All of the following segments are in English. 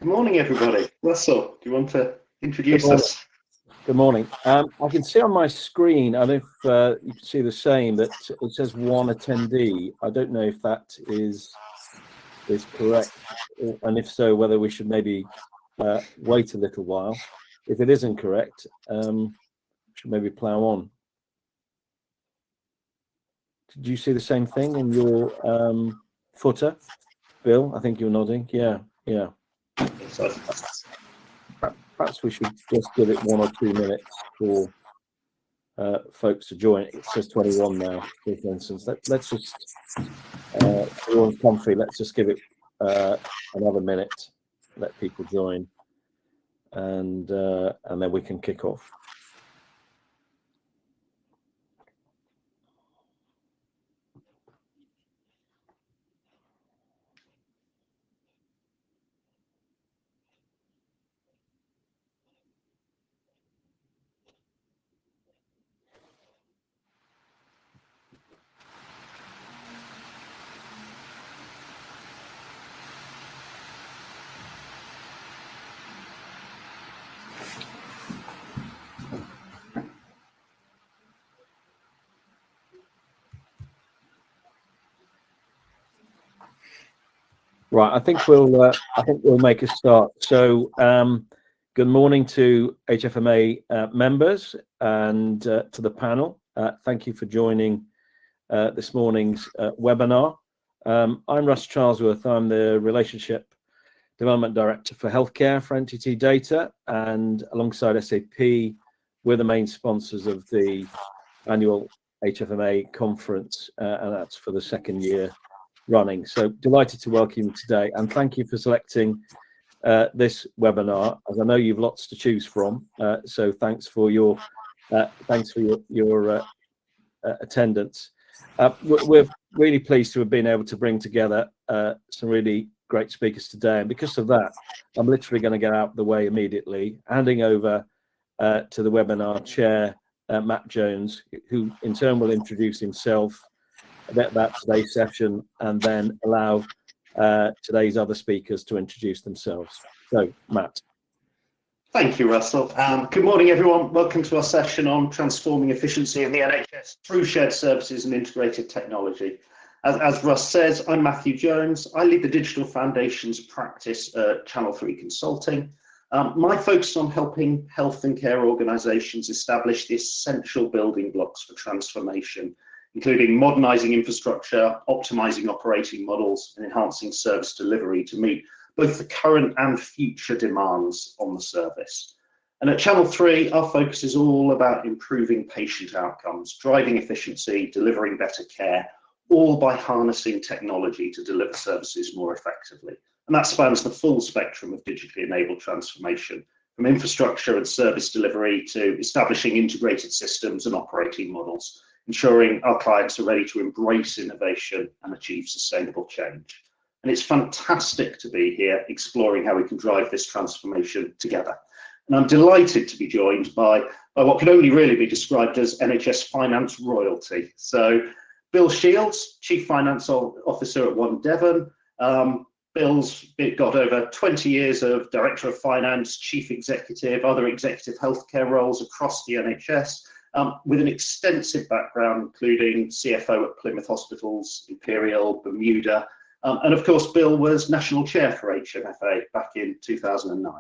Good morning, everybody. Russell, do you want to introduce us? Good morning. I can see on my screen, I don't know if you can see the same, that it says one attendee. I don't know if that is correct, and if so, whether we should maybe wait a little while. If it isn't correct, we should maybe plow on. Did you see the same thing in your footer, Bill? I think you're nodding. Yeah. Perhaps we should just give it 1 or 2 minutes for folks to join. It says 21 now, for instance. Let's just, everyone's comfy. Let's just give it another minute, let people join, and then we can kick off. Right, I think we'll make a start. So, good morning to HFMA members and to the panel. Thank you for joining this morning's webinar. I'm Russ Charlesworth. I'm the Relationship Development Director for Healthcare for NTT Data, and alongside SAP, we're the main sponsors of the annual HFMA conference, and that's for the second year running. So delighted to welcome you today, and thank you for selecting this webinar, as I know you've lots to choose from. So thanks for your attendance. We're really pleased to have been able to bring together some really great speakers today, and because of that, I'm literally going to get out of the way immediately, handing over to the webinar chair, Matt Jones, who in turn will introduce himself, a bit about today's session, and then allow today's other speakers to introduce themselves. So, Matt. Thank you, Russell. Good morning, everyone. Welcome to our session on transforming efficiency in the NHS through shared services and integrated technology. As Russ says, I'm Matthew Jones. I lead the Digital Foundations practice at Channel 3 Consulting. My focus on helping health and care organisations establish the essential building blocks for transformation, including modernising infrastructure, optimising operating models, and enhancing service delivery to meet both the current and future demands on the service. And at Channel 3, our focus is all about improving patient outcomes, driving efficiency, delivering better care, all by harnessing technology to deliver services more effectively. And that spans the full spectrum of digitally enabled transformation, from infrastructure and service delivery to establishing integrated systems and operating models, ensuring our clients are ready to embrace innovation and achieve sustainable change. And it's fantastic to be here exploring how we can drive this transformation together. And I'm delighted to be joined by what can only really be described as NHS finance royalty. So Bill Shields, Chief Finance Officer at One Devon. Bill's got over 20 years of Director of Finance, Chief Executive, other executive healthcare roles across the NHS. With an extensive background, including CFO at Plymouth Hospitals, Imperial, Bermuda, and of course, Bill was National Chair for HMFA back in 2009.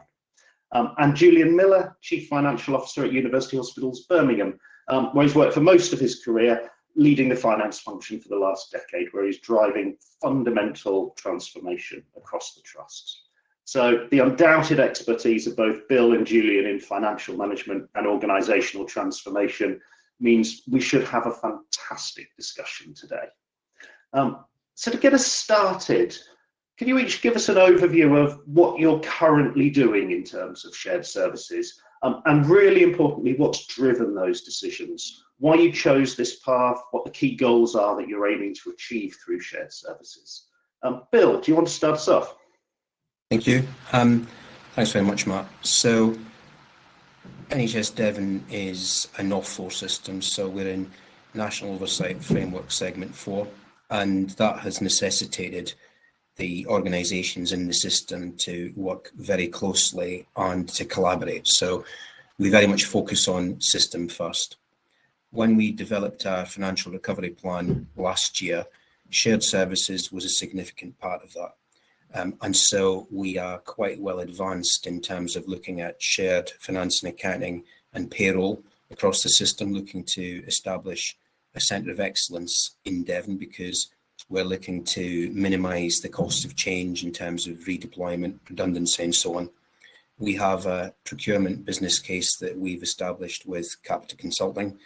And Julian Miller, Chief Financial Officer at University Hospitals, Birmingham, where he's worked for most of his career, leading the finance function for the last decade, where he's driving fundamental transformation across the trusts. So the undoubted expertise of both Bill and Julian in financial management and organisational transformation means we should have a fantastic discussion today. So to get us started, can you each give us an overview of what you're currently doing in terms of shared services, and really importantly, what's driven those decisions, why you chose this path, what the key goals are that you're aiming to achieve through shared services? Bill, do you want to start us off? Thank you. Thanks very much, Matt. So NHS Devon is a North 4 system, so we're in National Oversight Framework Segment 4, and that has necessitated the organisations in the system to work very closely and to collaborate. So we very much focus on system first. When we developed our financial recovery plan last year, shared services was a significant part of that. And so we are quite well advanced in terms of looking at shared finance and accounting and payroll across the system, looking to establish a centre of excellence in Devon, because we're looking to minimise the cost of change in terms of redeployment, redundancy and so on. We have a procurement business case that we've established with Capita Consulting,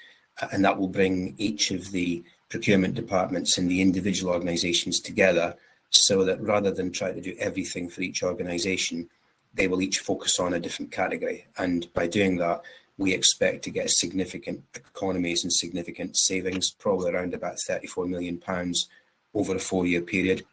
and that will bring each of the procurement departments in the individual organisations together, so that rather than try to do everything for each organisation, they will each focus on a different category. And by doing that, we expect to get significant economies and significant savings, probably around about £34 million over a 4-year period.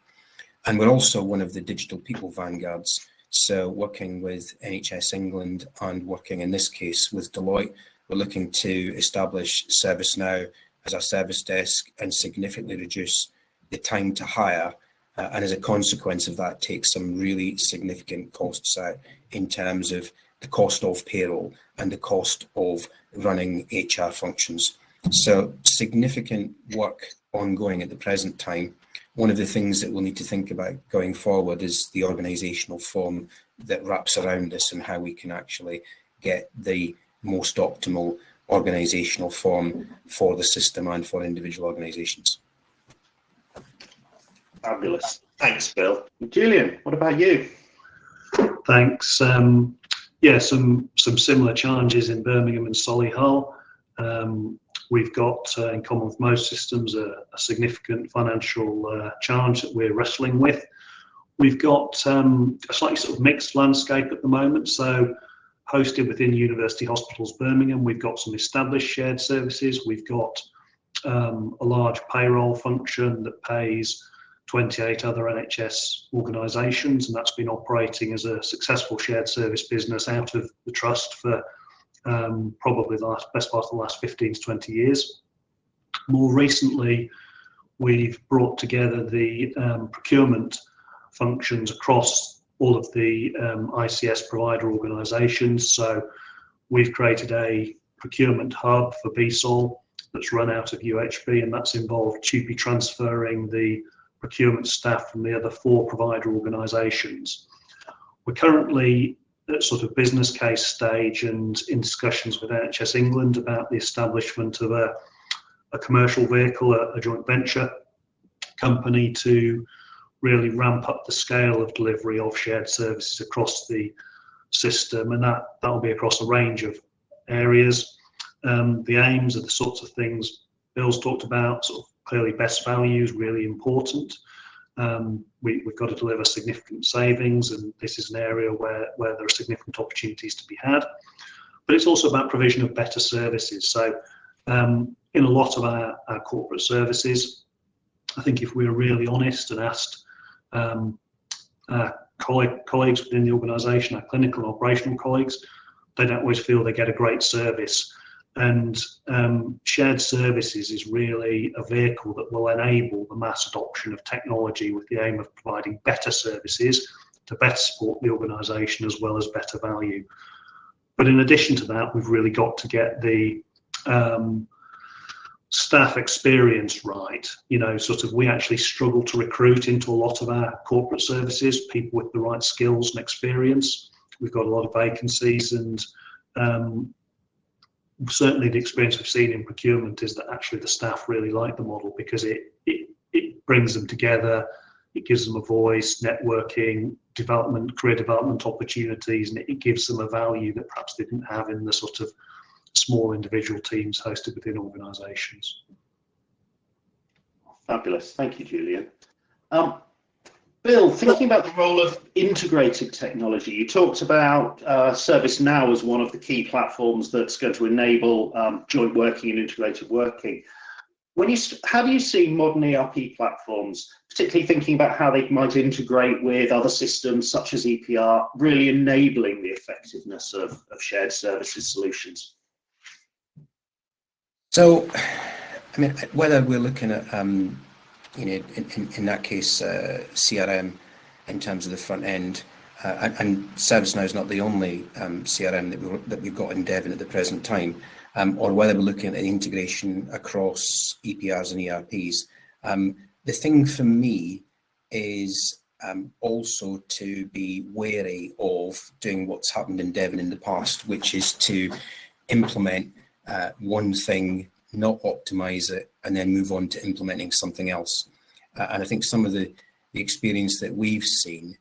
And we're also one of the digital people vanguards. So working with NHS England and working in this case with Deloitte, we're looking to establish ServiceNow as our service desk and significantly reduce the time to hire. And as a consequence of that, take some really significant costs out in terms of the cost of payroll and the cost of running HR functions. So significant work ongoing at the present time. One of the things that we'll need to think about going forward is the organisational form that wraps around this and how we can actually get the most optimal organisational form for the system and for individual organisations. Fabulous. Thanks, Bill. Julian, what about you? Thanks. Yeah, some similar challenges in Birmingham and Solihull. We've got, in common with most systems, a significant financial challenge that we're wrestling with. We've got a slightly sort of mixed landscape at the moment. So hosted within University Hospitals Birmingham, we've got some established shared services. We've got a large payroll function that pays 28 other NHS organisations, and that's been operating as a successful shared service business out of the trust for probably the best part of the last 15 to 20 years. More recently, we've brought together the procurement functions across all of the ICS provider organisations. So we've created a procurement hub for BSOL that's run out of UHB, and that's involved TUPE transferring the procurement staff from the other 4 provider organisations. We're currently at sort of business case stage and in discussions with NHS England about the establishment of a commercial vehicle, a joint venture company to really ramp up the scale of delivery of shared services across the system, and that will be across a range of areas. The aims are the sorts of things Bill's talked about, sort of clearly best value is really important. We've got to deliver significant savings, and this is an area where there are significant opportunities to be had. But it's also about provision of better services. So in a lot of our corporate services, I think if we were really honest and asked our colleagues within the organisation, our clinical and operational colleagues, they don't always feel they get a great service. And shared services is really a vehicle that will enable the mass adoption of technology with the aim of providing better services to better support the organisation as well as better value. But in addition to that, we've really got to get the staff experience right. You know, sort of we actually struggle to recruit into a lot of our corporate services, people with the right skills and experience. We've got a lot of vacancies, and certainly the experience we've seen in procurement is that actually the staff really like the model because it brings them together, it gives them a voice, networking, development, career development opportunities, and it gives them a value that perhaps they didn't have in the sort of small individual teams hosted within organisations. Fabulous, thank you, Julian. Bill, thinking about the role of integrated technology, you talked about ServiceNow as one of the key platforms that's going to enable joint working and integrated working. How do you see modern ERP platforms, particularly thinking about how they might integrate with other systems such as EPR, really enabling the effectiveness of shared services solutions? So, I mean, whether we're looking at in that case, CRM in terms of the front end. And ServiceNow is not the only CRM that we've got in Devon at the present time, or whether we're looking at the integration across EPRs and ERPs. The thing for me is also to be wary of doing what's happened in Devon in the past, which is to implement one thing, not optimize it, and then move on to implementing something else. And I think some of the experience that we've seen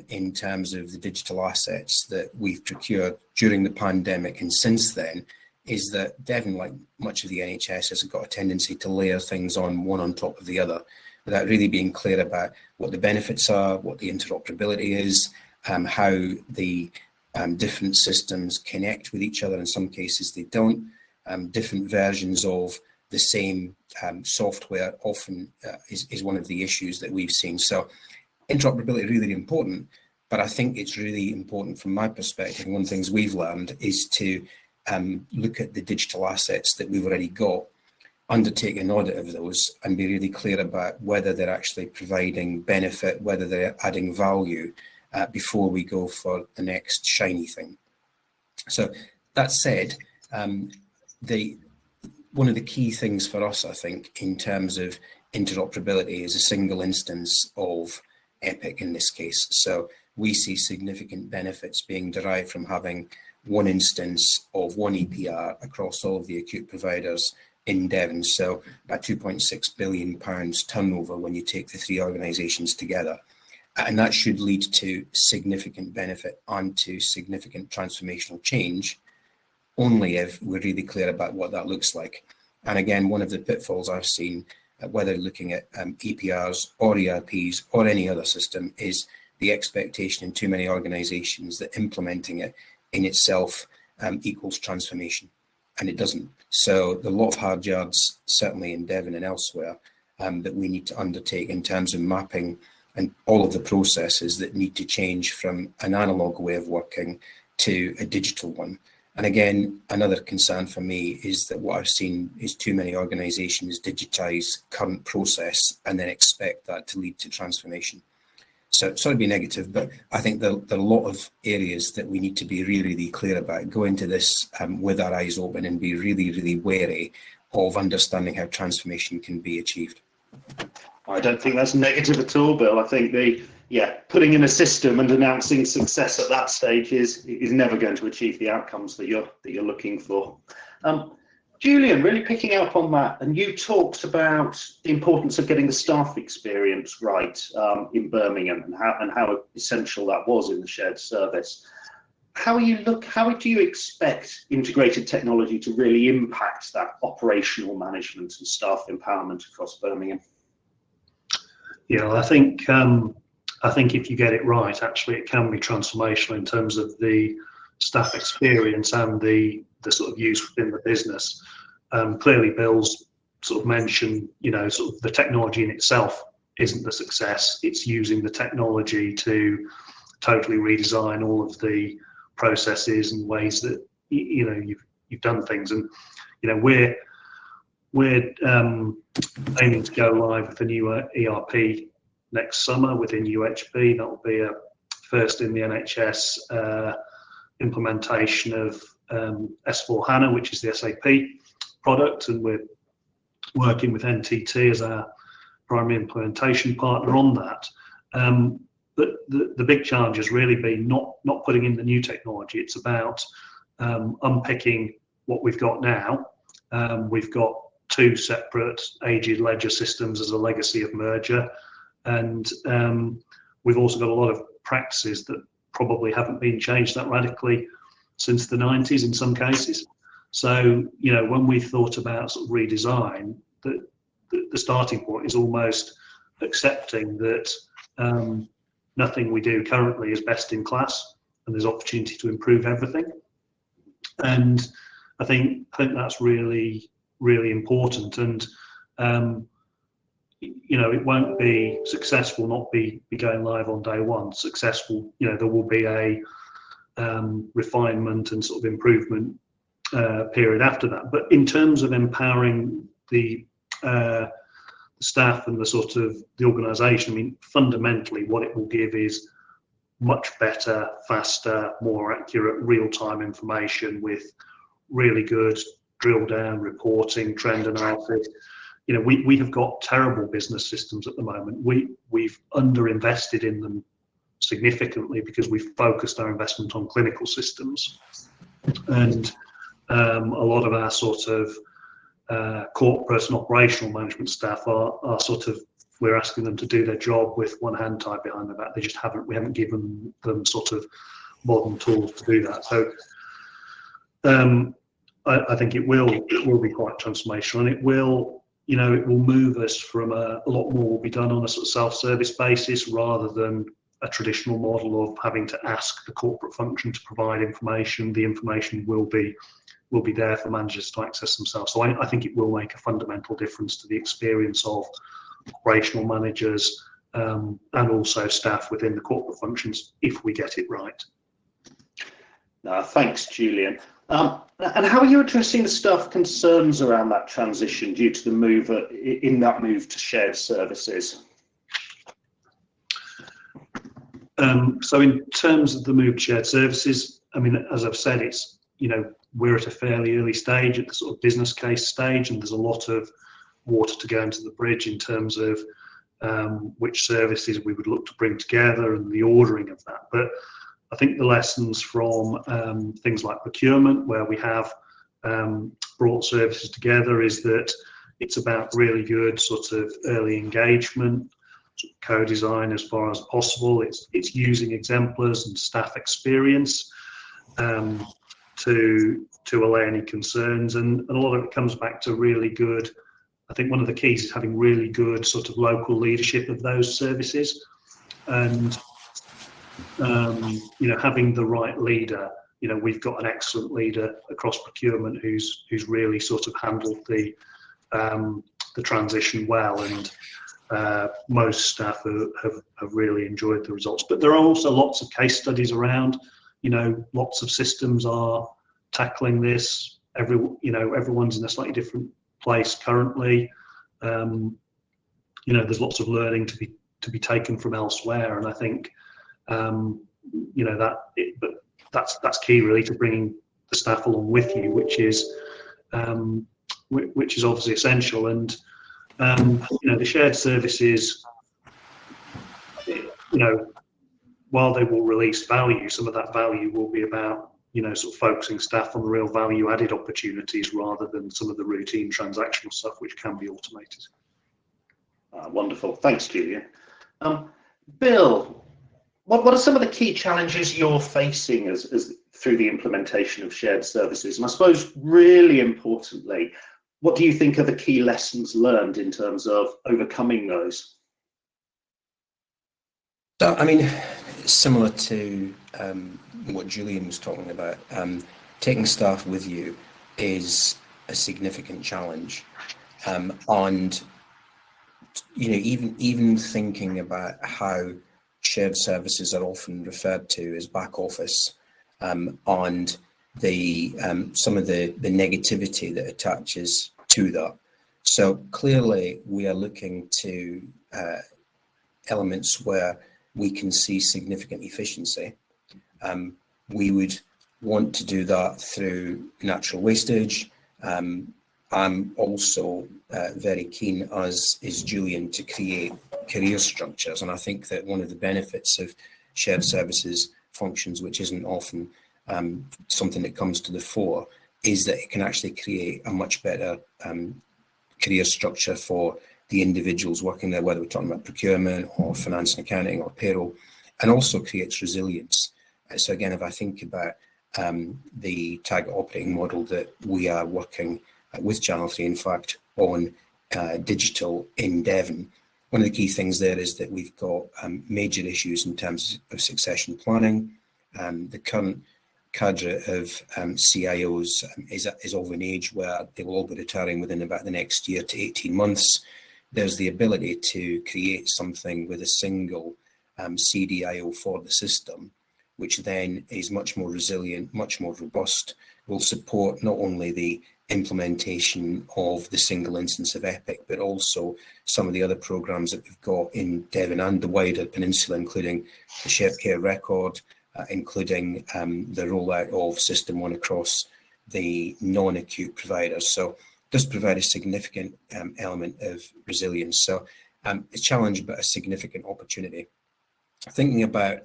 in terms of the digital assets that we've procured during the pandemic and since then is that Devon, like much of the NHS, has got a tendency to layer things on one on top of the other without really being clear about what the benefits are, what the interoperability is, how the different systems connect with each other. In some cases they don't. Different versions of the same software often is one of the issues that we've seen. So interoperability is really important, but I think it's really important from my perspective. One of the things we've learned is to look at the digital assets that we've already got, undertake an audit of those and be really clear about whether they're actually providing benefit, whether they're adding value before we go for the next shiny thing. So that said, one of the key things for us, I think, in terms of interoperability is a single instance of Epic in this case. So we see significant benefits being derived from having one instance of one EPR across all of the acute providers in Devon. So about £2.6 billion turnover when you take the three organisations together. And that should lead to significant benefit and to significant transformational change, only if we're really clear about what that looks like. And again, one of the pitfalls I've seen, whether looking at EPRs or ERPs or any other system, is the expectation in too many organisations that implementing it in itself equals transformation, and it doesn't. So there are a lot of hard yards, certainly in Devon and elsewhere, that we need to undertake in terms of mapping and all of the processes that need to change from an analogue way of working to a digital one. And again, another concern for me is that what I've seen is too many organisations digitise current process and then expect that to lead to transformation. So sorry to be negative, but I think there are a lot of areas that we need to be really, really clear about. Go into this with our eyes open and be really, really wary of understanding how transformation can be achieved. I don't think that's negative at all, Bill. I think putting in a system and announcing success at that stage is never going to achieve the outcomes that you're looking for. Julian, really picking up on that, and you talked about the importance of getting the staff experience right in Birmingham and how essential that was in the shared service. How do you expect integrated technology to really impact that operational management and staff empowerment across Birmingham? Yeah, I think if you get it right, actually, it can be transformational in terms of the staff experience and the sort of use within the business. Clearly, Bill's sort of mentioned, sort of the technology in itself isn't the success. It's using the technology to totally redesign all of the processes and ways that you've done things. And we're aiming to go live with a new ERP next summer within UHB. That will be a first in the NHS implementation of S/4HANA, which is the SAP product, and we're working with NTT as our primary implementation partner on that. But the big challenge has really been not putting in the new technology. It's about unpicking what we've got now. We've got two separate aged ledger systems as a legacy of merger, and we've also got a lot of practices that probably haven't been changed that radically since the 90s in some cases. So when we thought about sort of redesign, the starting point is almost accepting that nothing we do currently is best in class, and there's opportunity to improve everything. And I think that's really, really important. And it won't be successful not be going live on day one. Successful, there will be a refinement and sort of improvement period after that. But in terms of empowering the staff and the sort of the organisation, I mean, fundamentally what it will give is much better, faster, more accurate real-time information with really good drill down reporting, trend analysis. You know, we have got terrible business systems at the moment. We've underinvested in them significantly because we've focused our investment on clinical systems, and a lot of our sort of corporate and operational management staff are sort of, we're asking them to do their job with one hand tied behind their back. They just we haven't given them sort of modern tools to do that. So I think it will be quite transformational, and it will move us from a lot more will be done on a sort of self-service basis rather than a traditional model of having to ask the corporate function to provide information. The information will be there for managers to access themselves. So I think it will make a fundamental difference to the experience of operational managers and also staff within the corporate functions if we get it right. Thanks, Julian. And how are you addressing the staff concerns around that transition due to the move to shared services? So in terms of the move to shared services, I mean, as I've said, it's, we're at a fairly early stage, at the sort of business case stage, and there's a lot of water to go into the bridge in terms of which services we would look to bring together and the ordering of that. But I think the lessons from things like procurement, where we have brought services together, is that it's about really good sort of early engagement, co-design as far as possible. It's using exemplars and staff experience to allay any concerns, and a lot of it comes back to really good. I think one of the keys is having really good sort of local leadership of those services, and having the right leader. We've got an excellent leader across procurement who's really sort of handled the transition well, and most staff have really enjoyed the results. But there are also lots of case studies around. Lots of systems are tackling this. Everyone's in a slightly different place currently. There's lots of learning to be taken from elsewhere, and I think that's key really, to bringing the staff along with you, which is obviously essential. And the shared services, while they will release value, some of that value will be about sort of focusing staff on the real value added opportunities rather than some of the routine transactional stuff which can be automated. Wonderful, thanks, Julian. Bill, what are some of the key challenges you're facing as through the implementation of shared services? And I suppose really importantly, what do you think are the key lessons learned in terms of overcoming those? So, I mean, similar to what Julian was talking about, taking staff with you is a significant challenge, and even thinking about how shared services are often referred to as back office, and the some of the negativity that attaches to that. So clearly we are looking to elements where we can see significant efficiency. We would want to do that through natural wastage. I'm also very keen, as is Julian, to create career structures, and I think that one of the benefits of shared services functions, which isn't often something that comes to the fore, is that it can actually create a much better career structure for the individuals working there, whether we're talking about procurement or finance and accounting or payroll, and also creates resilience. So again, if I think about the target operating model that we are working with Channel 3, in fact, on digital in Devon, one of the key things there is that we've got major issues in terms of succession planning. The current cadre of CIOs is of an age where they will all be retiring within about the next year to 18 months. There's the ability to create something with a single CDIO for the system, which then is much more resilient, much more robust, will support not only the implementation of the single instance of Epic, but also some of the other programs that we've got in Devon and the wider peninsula, including the shared care record, including the rollout of System 1 across the non-acute providers. So it does provide a significant element of resilience. So a challenge, but a significant opportunity. Thinking about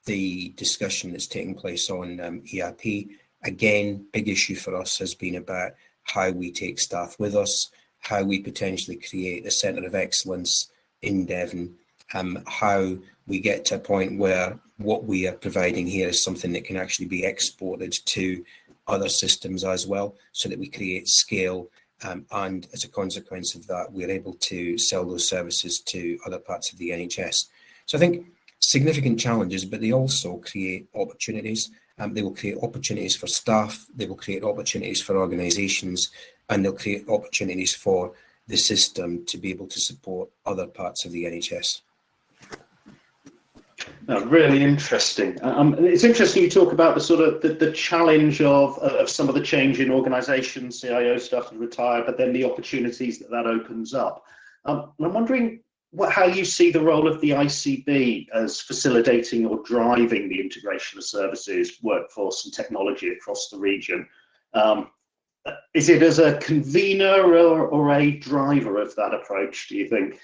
the discussion that's taking place on ERP, again, big issue for us has been about how we take staff with us, how we potentially create a centre of excellence in Devon, how we get to a point where what we are providing here is something that can actually be exported to other systems as well, so that we create scale, and as a consequence of that, we're able to sell those services to other parts of the NHS. So I think significant challenges, but they also create opportunities. They will create opportunities for staff, they will create opportunities for organisations, and they'll create opportunities for the system to be able to support other parts of the NHS. Really interesting. It's interesting you talk about the sort of the challenge of some of the change in organisations, CIOs starting to retire, but then the opportunities that opens up. I'm wondering how you see the role of the ICB as facilitating or driving the integration of services, workforce and technology across the region. Is it as a convener or a driver of that approach, do you think?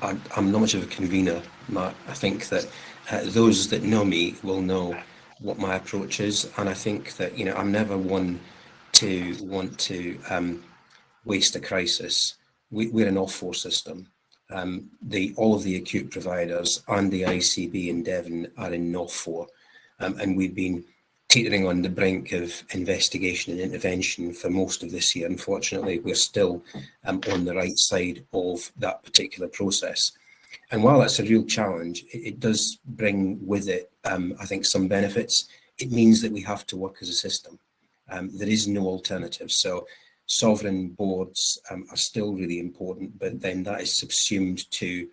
I'm not much of a convener, Matt. I think that those that know me will know what my approach is, and I think that, you know, I'm never one to want to waste a crisis. We're an off-4 system. All of the acute providers and the ICB in Devon are in NOF4, and we've been teetering on the brink of investigation and intervention for most of this year. Unfortunately, we're still on the right side of that particular process. And while that's a real challenge, it does bring with it, I think, some benefits. It means that we have to work as a system. There is no alternative. So sovereign boards are still really important, but then that is subsumed to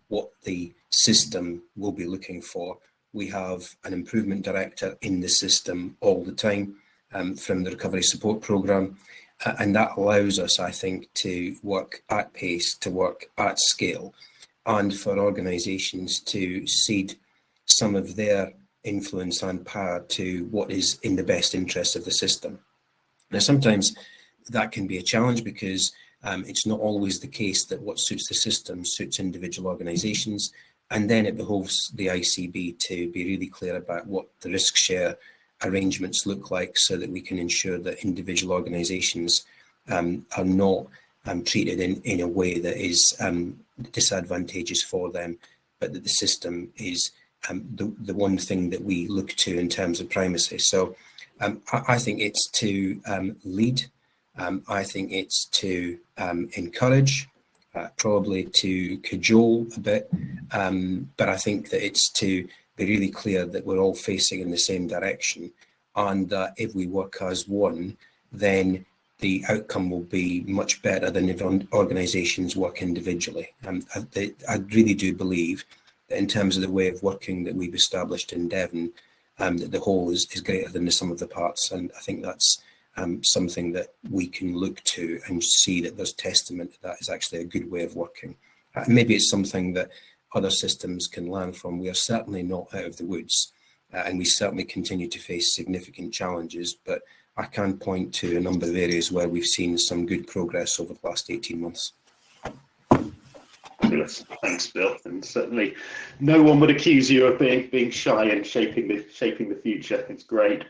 what the system will be looking for. We have an improvement director in the system all the time from the recovery support programme, and that allows us, I think, to work at pace, to work at scale, and for organisations to cede some of their influence and power to what is in the best interest of the system. Now, sometimes that can be a challenge because it's not always the case that what suits the system suits individual organisations. And then it behoves the ICB to be really clear about what the risk share arrangements look like, so that we can ensure that individual organisations are not treated in a way that is disadvantageous for them, but that the system is the one thing that we look to in terms of primacy. So I think it's to lead. I think it's to encourage. Probably to cajole a bit, but I think that it's to be really clear that we're all facing in the same direction, and that if we work as one, then the outcome will be much better than if organisations work individually. I really do believe that in terms of the way of working that we've established in Devon, that the whole is greater than the sum of the parts, and I think that's something that we can look to and see that there's testament that is actually a good way of working. Maybe it's something that other systems can learn from. We are certainly not out of the woods, and we certainly continue to face significant challenges, but I can point to a number of areas where we've seen some good progress over the last 18 months. Fabulous. Thanks, Bill. And certainly no one would accuse you of being shy and shaping the future. It's great.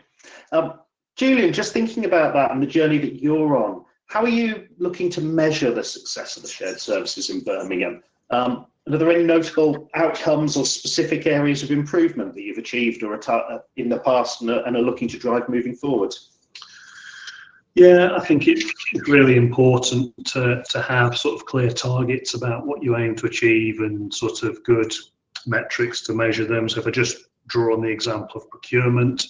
Julian, just thinking about that and the journey that you're on, how are you looking to measure the success of the shared services in Birmingham? And are there any notable outcomes or specific areas of improvement that you've achieved or in the past and are looking to drive moving forward? Yeah, I think it's really important to have sort of clear targets about what you aim to achieve and sort of good metrics to measure them. So if I just draw on the example of procurement,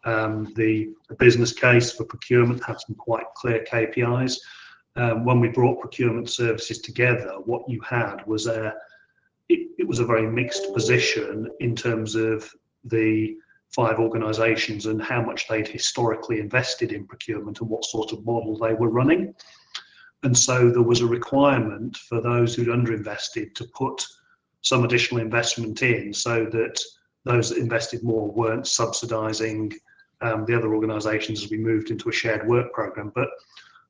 the business case for procurement had some quite clear KPIs. When we brought procurement services together, what you had was it was a very mixed position in terms of the 5 organisations and how much they'd historically invested in procurement and what sort of model they were running. And so there was a requirement for those who'd underinvested to put some additional investment in, so that those that invested more weren't subsidising the other organisations as we moved into a shared work programme. But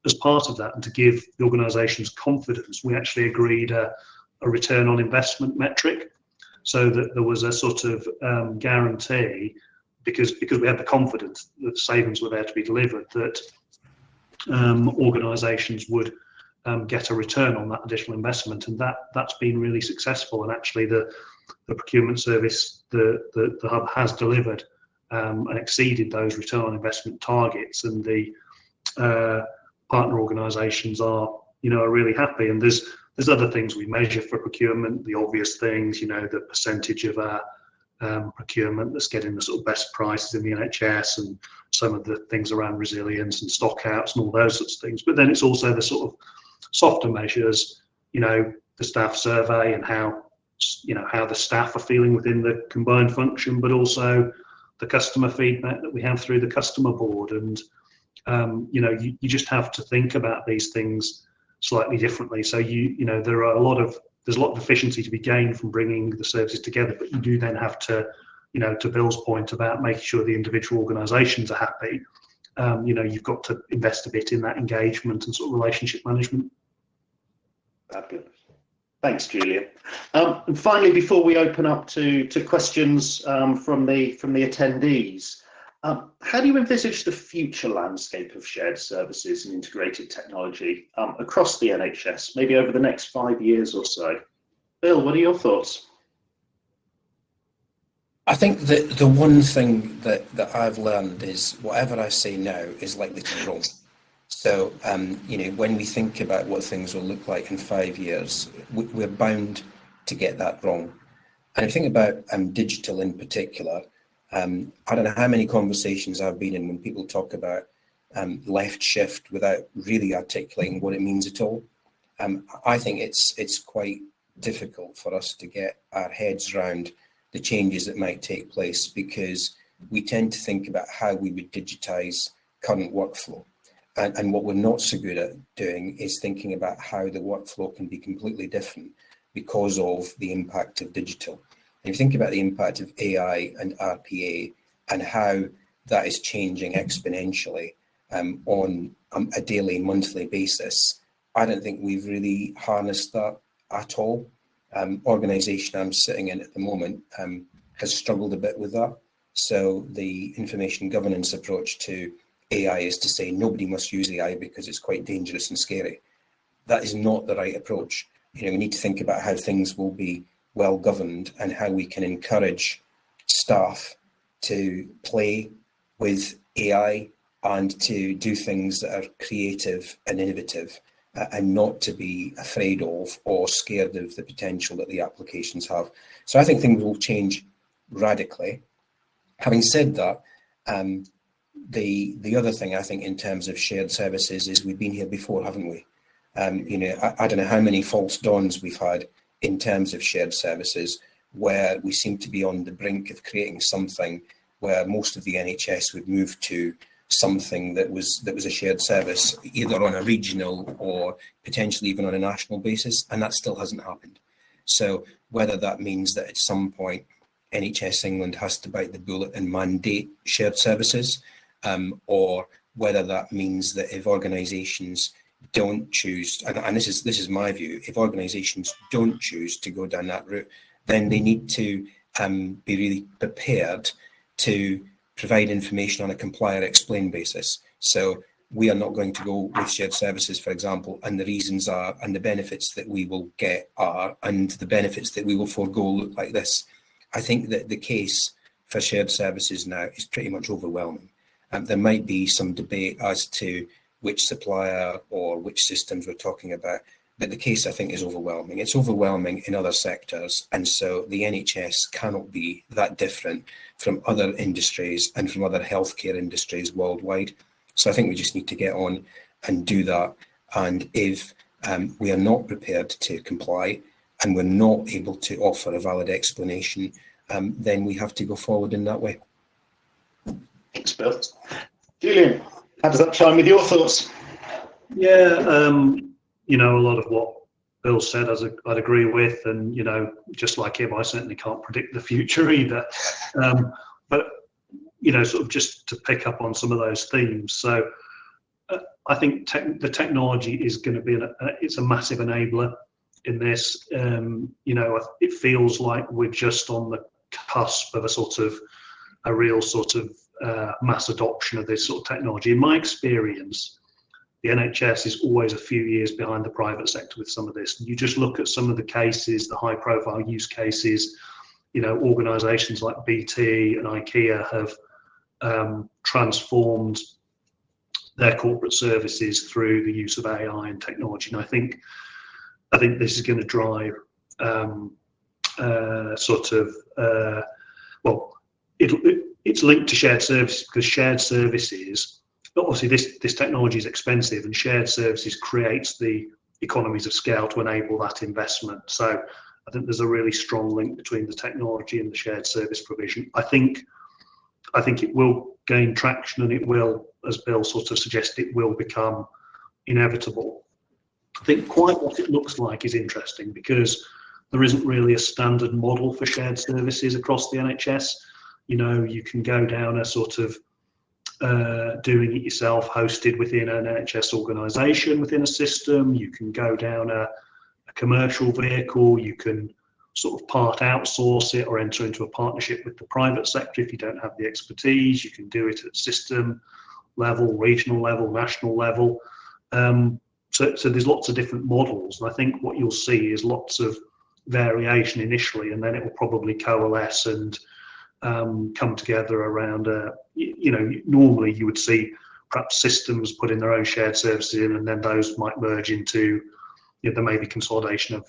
as part of that, and to give the organisations confidence, we actually agreed a return on investment metric, so that there was a sort of guarantee, because we had the confidence that savings were there to be delivered, that organisations would get a return on that additional investment, and that's been really successful. And actually, the procurement service, the hub has delivered and exceeded those return on investment targets, and the partner organisations are really happy. And there's other things we measure for procurement, the obvious things, the percentage of our procurement that's getting the sort of best prices in the NHS, and some of the things around resilience and stock outs and all those sorts of things. But then it's also the sort of softer measures, the staff survey and how the staff are feeling within the combined function, but also the customer feedback that we have through the customer board. And you just have to think about these things slightly differently. So there's a lot of efficiency to be gained from bringing the services together, but you do then have to, to Bill's point about making sure the individual organisations are happy. You've got to invest a bit in that engagement and sort of relationship management. Fabulous. Thanks, Julian. And finally, before we open up to questions from the attendees, how do you envisage the future landscape of shared services and integrated technology across the NHS, maybe over the next 5 years or so? Bill, what are your thoughts? I think that the one thing that I've learned is whatever I say now is likely to be wrong. So, when we think about what things will look like in 5 years, we're bound to get that wrong. And I think about digital in particular. I don't know how many conversations I've been in when people talk about left shift without really articulating what it means at all. I think it's quite difficult for us to get our heads around the changes that might take place, because we tend to think about how we would digitize current workflow. And what we're not so good at doing is thinking about how the workflow can be completely different because of the impact of digital. And if you think about the impact of AI and RPA and how that is changing exponentially on a daily, monthly basis, I don't think we've really harnessed that at all. Organisation I'm sitting in at the moment has struggled a bit with that. So the information governance approach to AI is to say nobody must use AI because it's quite dangerous and scary. That is not the right approach. We need to think about how things will be well governed and how we can encourage staff to play with AI and to do things that are creative and innovative, and not to be afraid of or scared of the potential that the applications have. So I think things will change radically. Having said that, the other thing I think in terms of shared services is we've been here before, haven't we? I don't know how many false dawns we've had in terms of shared services, where we seem to be on the brink of creating something where most of the NHS would move to something that was a shared service, either on a regional or potentially even on a national basis, and that still hasn't happened. So whether that means that at some point NHS England has to bite the bullet and mandate shared services, or whether that means that if organisations don't choose, and this is my view, if organisations don't choose to go down that route, then they need to be really prepared to provide information on a comply or explain basis. So we are not going to go with shared services, for example, and the reasons are, and the benefits that we will get are, and the benefits that we will forego look like this. I think that the case for shared services now is pretty much overwhelming. There might be some debate as to which supplier or which systems we're talking about, but the case I think is overwhelming. It's overwhelming in other sectors, and so the NHS cannot be that different from other industries and from other healthcare industries worldwide. So I think we just need to get on and do that. And if we are not prepared to comply and we're not able to offer a valid explanation, then we have to go forward in that way. Thanks, Bill. Julian, how does that chime with your thoughts? Yeah, a lot of what Bill said, I'd agree with, and just like him, I certainly can't predict the future either. But sort of just to pick up on some of those themes. So I think the technology is going to be it's a massive enabler in this. It feels like we're just on the cusp of a real sort of mass adoption of this sort of technology. In my experience, the NHS is always a few years behind the private sector with some of this. You just look at some of the cases, the high-profile use cases. Organisations like BT and IKEA have transformed their corporate services through the use of AI and technology. And I think this is going to drive it's linked to shared services, because shared services, obviously this technology is expensive, and shared services creates the economies of scale to enable that investment. So I think there's a really strong link between the technology and the shared service provision. I think it will gain traction, and it will, as Bill sort of suggested, it will become inevitable. I think quite what it looks like is interesting, because there isn't really a standard model for shared services across the NHS. You can go down a sort of doing it yourself, hosted within an NHS organisation, within a system. You can go down a commercial vehicle. You can sort of part outsource it or enter into a partnership with the private sector if you don't have the expertise. You can do it at system level, regional level, national level. So there's lots of different models, and I think what you'll see is lots of variation initially, and then it will probably coalesce and come together around normally you would see perhaps systems putting their own shared services in, and then those might merge into, there may be consolidation of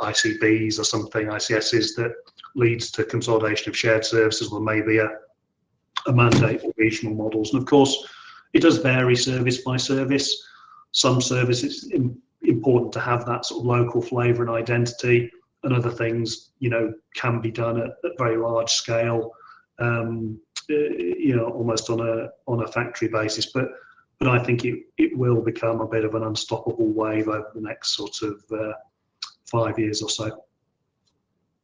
ICBs or something, ICSs, that leads to consolidation of shared services, or maybe a mandate for regional models. And of course, it does vary service by service. Some services important to have that sort of local flavour and identity, and other things, can be done at very large scale, almost on a factory basis. But I think it will become a bit of an unstoppable wave over the next sort of 5 years or so.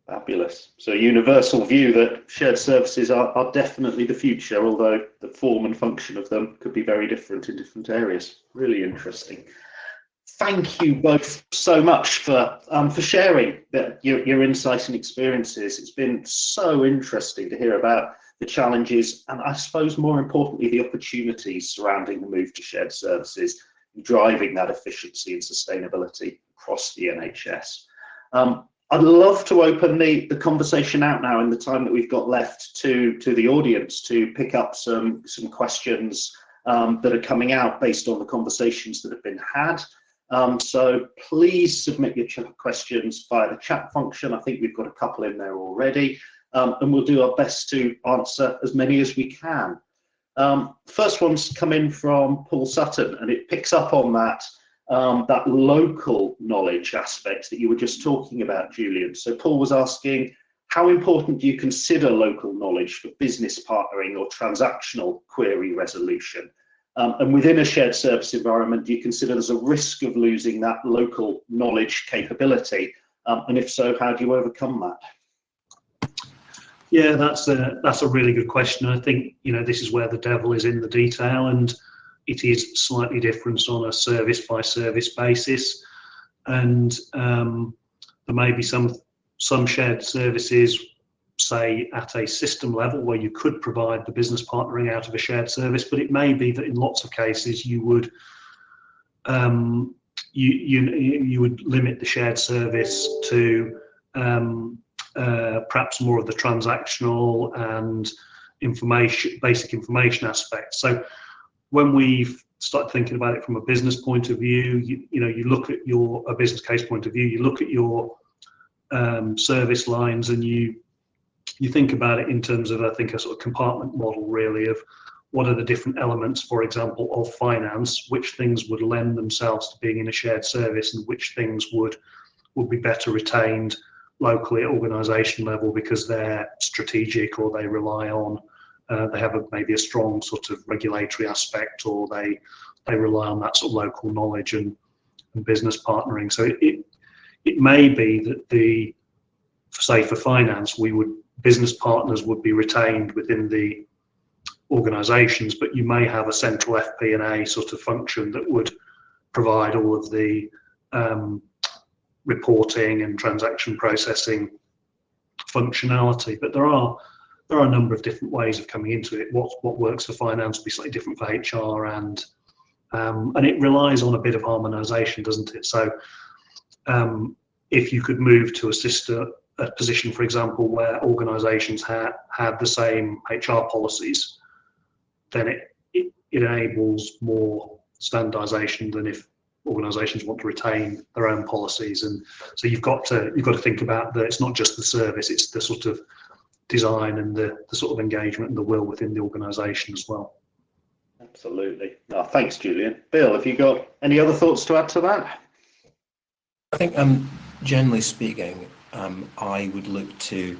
Fabulous. So a universal view that shared services are definitely the future, although the form and function of them could be very different in different areas. Really interesting. Thank you both so much for sharing your insights and experiences. It's been so interesting to hear about the challenges, and I suppose more importantly, the opportunities surrounding the move to shared services, driving that efficiency and sustainability across the NHS. I'd love to open the conversation out now in the time that we've got left to the audience to pick up some questions that are coming out based on the conversations that have been had. So please submit your questions via the chat function. I think we've got a couple in there already, and we'll do our best to answer as many as we can. First one's come in from Paul Sutton, and it picks up on that local knowledge aspect that you were just talking about, Julian. So Paul was asking, how important do you consider local knowledge for business partnering or transactional query resolution? And within a shared service environment, do you consider there's a risk of losing that local knowledge capability? And if so, how do you overcome that? Yeah, that's a really good question. I think this is where the devil is in the detail, and it is slightly different on a service by service basis. And there may be some shared services, say at a system level, where you could provide the business partnering out of a shared service, but it may be that in lots of cases you would you would limit the shared service to perhaps more of the transactional and basic information aspects. So when we've started thinking about it from a business point of view, you look at a business case point of view, you look at your service lines, and you think about it in terms of, I think, a sort of compartment model, really, of what are the different elements, for example, of finance, which things would lend themselves to being in a shared service, and which things would be better retained locally at organisation level because they're strategic or they rely on they have maybe a strong sort of regulatory aspect, or they rely on that sort of local knowledge and business partnering. So it may be that say for finance, business partners would be retained within the organisations, but you may have a central FP&A sort of function that would provide all of the reporting and transaction processing functionality. But there are a number of different ways of coming into it. What works for finance will be slightly different for HR, and it relies on a bit of harmonisation, doesn't it? So if you could move to a position, for example, where organisations had the same HR policies, then it enables more standardisation than if organisations want to retain their own policies. And so you've got to think about that it's not just the service, it's the sort of design and the sort of engagement and the will within the organisation as well. Absolutely. Oh, thanks, Julian. Bill, have you got any other thoughts to add to that? I think, generally speaking, I would look to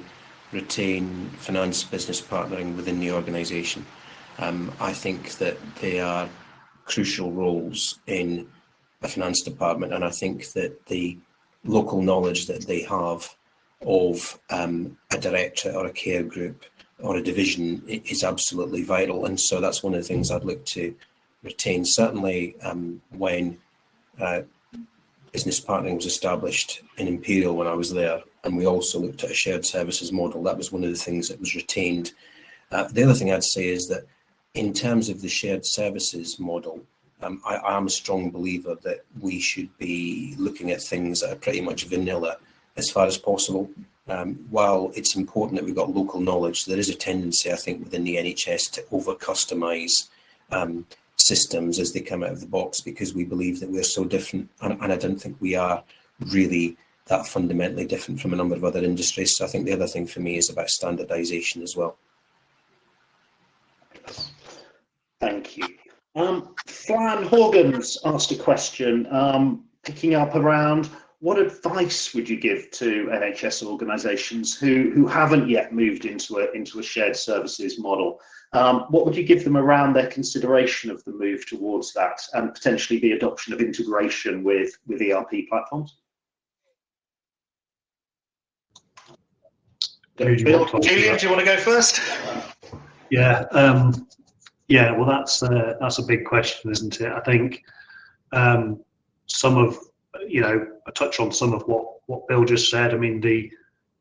retain finance business partnering within the organisation. I think that they are crucial roles in a finance department, and I think that the local knowledge that they have of a director or a care group or a division is absolutely vital, and so that's one of the things I'd look to retain. Certainly when business partnering was established in Imperial when I was there, and we also looked at a shared services model, that was one of the things that was retained. The other thing I'd say is that in terms of the shared services model, I am a strong believer that we should be looking at things that are pretty much vanilla as far as possible. While it's important that we've got local knowledge, there is a tendency, I think, within the NHS to over-customise systems as they come out of the box, because we believe that we're so different, and I don't think we are really that fundamentally different from a number of other industries. So I think the other thing for me is about standardisation as well. Thank you. Flan Horgans asked a question, picking up around what advice would you give to NHS organisations who haven't yet moved into a shared services model? What would you give them around their consideration of the move towards that, and potentially the adoption of integration with ERP platforms? Julian, do you want to go first? Yeah. Well, that's a big question, isn't it? I think I touch on some of what Bill just said. I mean,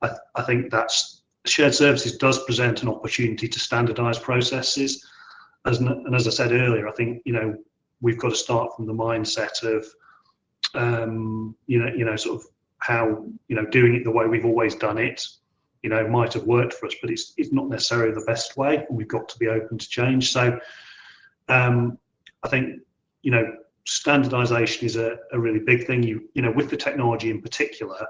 I think that's shared services does present an opportunity to standardise processes, and as I said earlier, I think we've got to start from the mindset of sort of how doing it the way we've always done it. Might have worked for us, but it's not necessarily the best way, and we've got to be open to change. So I think standardization is a really big thing. With the technology in particular,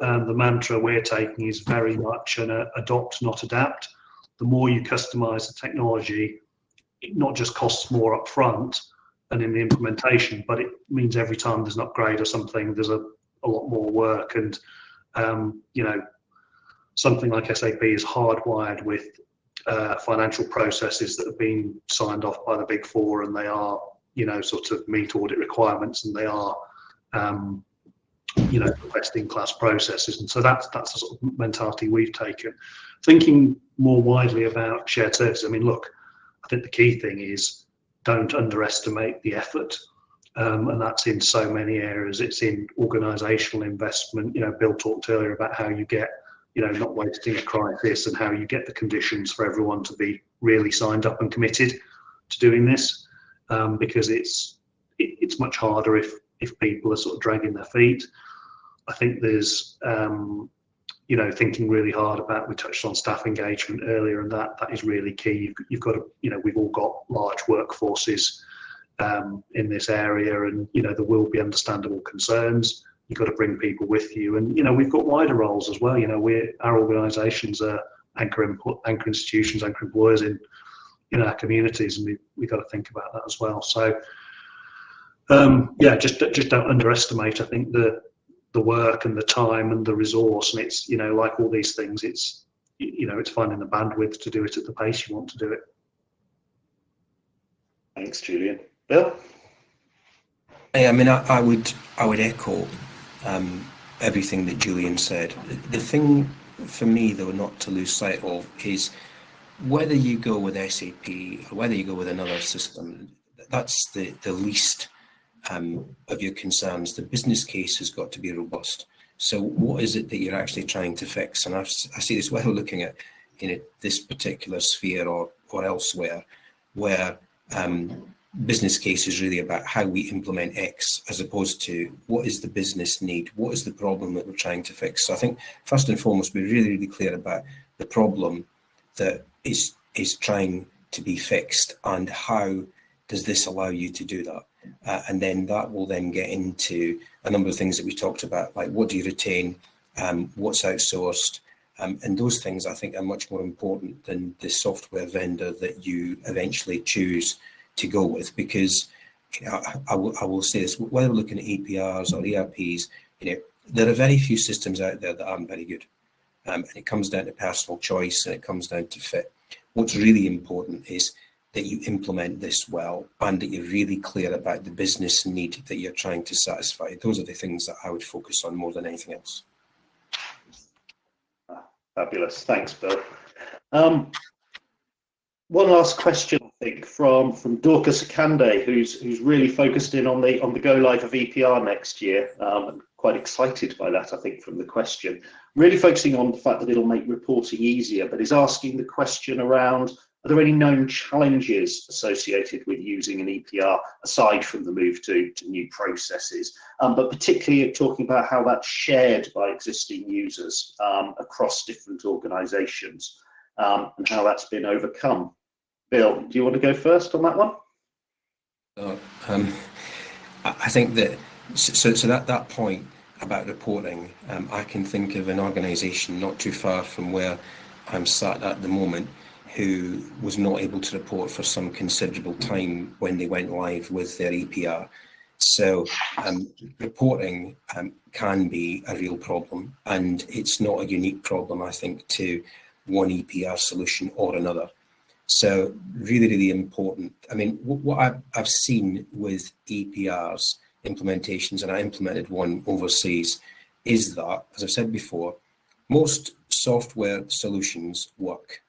the mantra we're taking is very much an adopt, not adapt. The more you customize the technology, it not just costs more up front and in the implementation, but it means every time there's an upgrade or something, there's a lot more work. And something like SAP is hardwired with financial processes that have been signed off by the Big Four, and they are sort of meet audit requirements, and they are best in class processes. And so that's the sort of mentality we've taken. Thinking more widely about shared services, I mean, look, I think the key thing is don't underestimate the effort, and that's in so many areas. It's in organisational investment. Bill talked earlier about how you get not wasting a crisis, and how you get the conditions for everyone to be really signed up and committed to doing this, because it's much harder if people are sort of dragging their feet. I think there's thinking really hard about, we touched on staff engagement earlier, and that is really key. You've got to, we've all got large workforces in this area, and there will be understandable concerns. You've got to bring people with you, and we've got wider roles as well. Our organisations are anchor institutions, anchor employers in our communities, and we've got to think about that as well. So just don't underestimate, I think, the work and the time and the resource. And it's like all these things, it's it's finding the bandwidth to do it at the pace you want to do it. Thanks, Julian. Bill? I mean, I would echo everything that Julian said. The thing for me, though, not to lose sight of is whether you go with SAP or whether you go with another system, that's the least of your concerns. The business case has got to be robust. So what is it that you're actually trying to fix? And I see this whether looking at this particular sphere or elsewhere, where business case is really about how we implement X, as opposed to what is the business need, what is the problem that we're trying to fix. So I think first and foremost, we're really, really clear about the problem that is trying to be fixed, and how does this allow you to do that? And then that will then get into a number of things that we talked about, like what do you retain, what's outsourced, and those things I think are much more important than the software vendor that you eventually choose to go with. Because I will say this, whether we're looking at APRs or ERPs, there are very few systems out there that aren't very good, and it comes down to personal choice and it comes down to fit. What's really important is that you implement this well and that you're really clear about the business need that you're trying to satisfy. Those are the things that I would focus on more than anything else. Fabulous. Thanks, Bill. One last question, I think, from Dorcas Akande, who's really focused in on the go live of EPR next year. And quite excited by that, I think, from the question. Really focusing on the fact that it'll make reporting easier, but is asking the question around, are there any known challenges associated with using an EPR aside from the move to new processes, but particularly talking about how that's shared by existing users across different organisations, and how that's been overcome? Bill, do you want to go first on that one? I think that so that point about reporting, I can think of an organisation not too far from where I'm sat at the moment, who was not able to report for some considerable time when they went live with their EPR. So reporting can be a real problem, and it's not a unique problem, I think, to one EPR solution or another. So really, really important. I mean, what I've seen with EPRs implementations, and I implemented one overseas, is that, as I've said before, most software solutions work.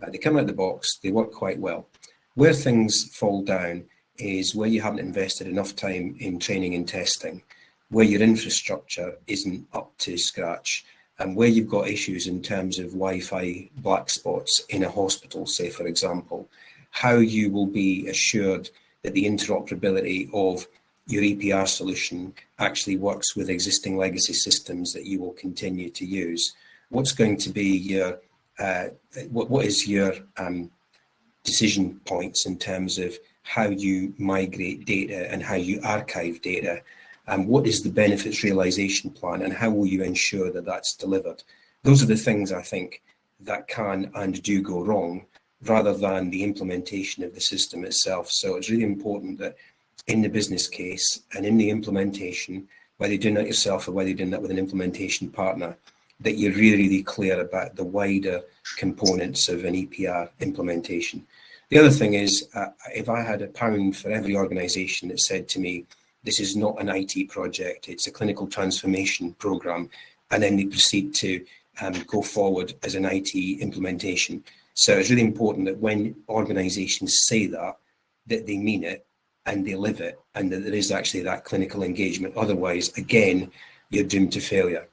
They come out of the box, they work quite well. Where things fall down is where you haven't invested enough time in training and testing, where your infrastructure isn't up to scratch, and where you've got issues in terms of Wi-Fi black spots in a hospital, say, for example, how you will be assured that the interoperability of your EPR solution actually works with existing legacy systems that you will continue to use. What's going to be your what is your decision points in terms of how you migrate data and how you archive data, and what is the benefits realization plan, and how will you ensure that that's delivered? Those are the things I think that can and do go wrong, rather than the implementation of the system itself. So it's really important that in the business case and in the implementation, whether you're doing that yourself or whether you're doing that with an implementation partner, that you're really, really clear about the wider components of an EPR implementation. The other thing is, if I had £1 for every organisation that said to me, this is not an IT project, it's a clinical transformation programme, and then they proceed to go forward as an IT implementation. So it's really important that when organisations say that they mean it and they live it, and that there is actually that clinical engagement. Otherwise, again, you're doomed to failure.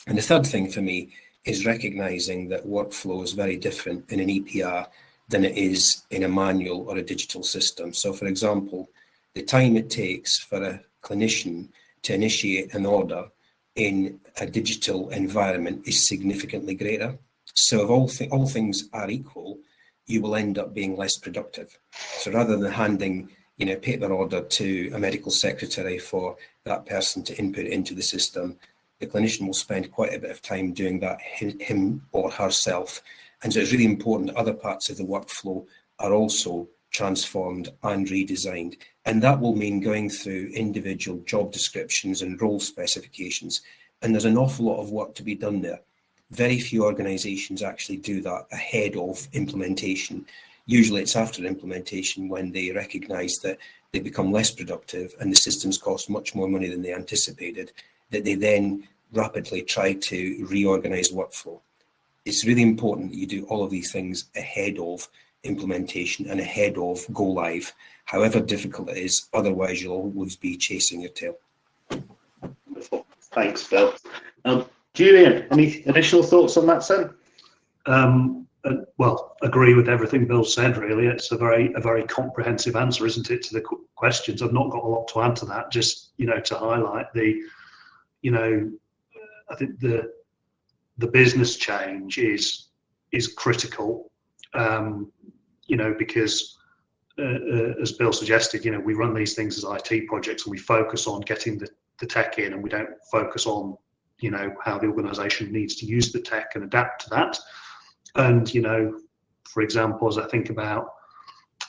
And the third thing for me is recognising that workflow is very different in an EPR than it is in a manual or a digital system. So, for example, the time it takes for a clinician to initiate an order in a digital environment is significantly greater. So if all things are equal, you will end up being less productive. So rather than handing a paper order to a medical secretary for that person to input into the system, the clinician will spend quite a bit of time doing that him or herself. And so it's really important that other parts of the workflow are also transformed and redesigned. And that will mean going through individual job descriptions and role specifications. And there's an awful lot of work to be done there. Very few organizations actually do that ahead of implementation. Usually it's after implementation, when they recognize that they become less productive and the systems cost much more money than they anticipated, that they then rapidly try to reorganize workflow. It's really important that you do all of these things ahead of implementation and ahead of go live, however difficult it is. Otherwise, you'll always be chasing your tail. Wonderful. Thanks, Bill. Julian, any additional thoughts on that, Sam? Well, agree with everything Bill said, really. It's a very comprehensive answer, isn't it, to the questions. I've not got a lot to add to that, just, to highlight the, I think the business change is critical, because as Bill suggested, we run these things as IT projects and we focus on getting the tech in, and we don't focus on, how the organisation needs to use the tech and adapt to that. And, for example, as I think about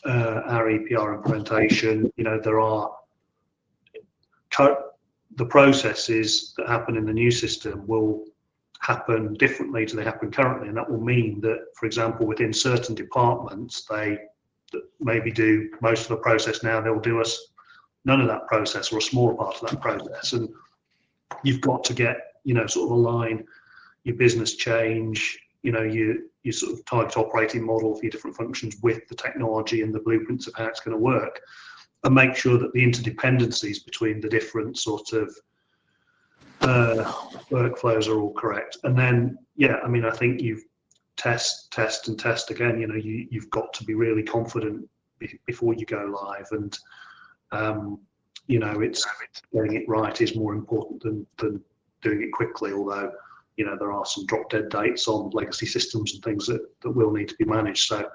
our EPR implementation, there are the processes that happen in the new system will happen differently to they happen currently, and that will mean that, for example, within certain departments, they maybe do most of the process now, they'll do none of that process or a smaller part of that process, and you've got to get, sort of align your business change, your sort of target operating model for your different functions with the technology and the blueprints of how it's going to work, and make sure that the interdependencies between the different sort of workflows are all correct. And then, I think you've test and test again. You've got to be really confident before you go live, and it's getting it right is more important than doing it quickly. Although there are some drop dead dates on legacy systems and things that will need to be managed. So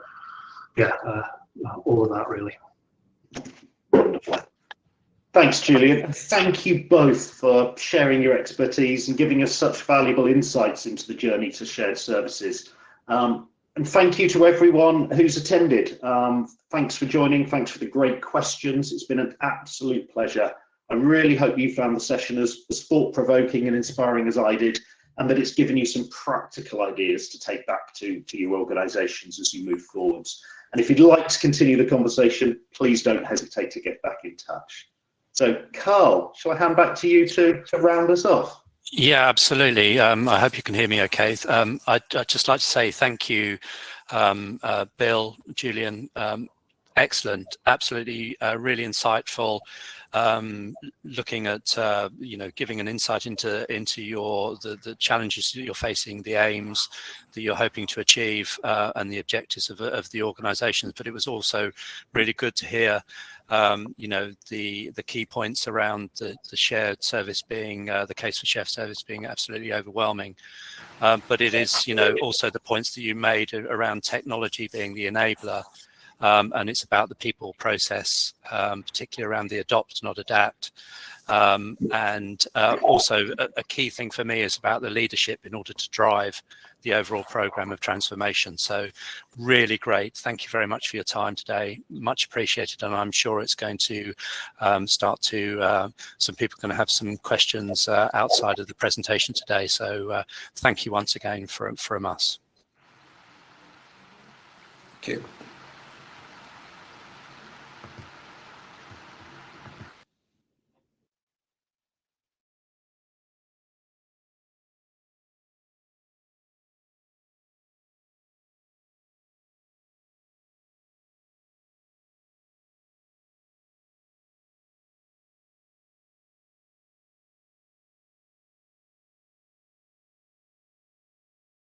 all of that really. Wonderful. Thanks, Julian. Thank you both for sharing your expertise and giving us such valuable insights into the journey to shared services. And thank you to everyone who's attended. Thanks for joining. Thanks for the great questions. It's been an absolute pleasure. I really hope you found the session as thought-provoking and inspiring as I did, and that it's given you some practical ideas to take back to your organisations as you move forwards. And if you'd like to continue the conversation, please don't hesitate to get back in touch. So, Carl, shall I hand back to you to round us off? Yeah, absolutely. I hope you can hear me okay. I'd just like to say thank you, Bill, Julian. Excellent, absolutely, really insightful. Looking at giving an insight into the challenges that you're facing, the aims that you're hoping to achieve, and the objectives of the organisations. But it was also really good to hear the key points around the shared service being the case for shared service being absolutely overwhelming. But it is also the points that you made around technology being the enabler. And it's about the people process, particularly around the adopt, not adapt. And also a key thing for me is about the leadership in order to drive the overall program of transformation. So really great. Thank you very much for your time today. Much appreciated. And I'm sure it's going to some people are going to have some questions outside of the presentation today. So thank you once again from us. Okay.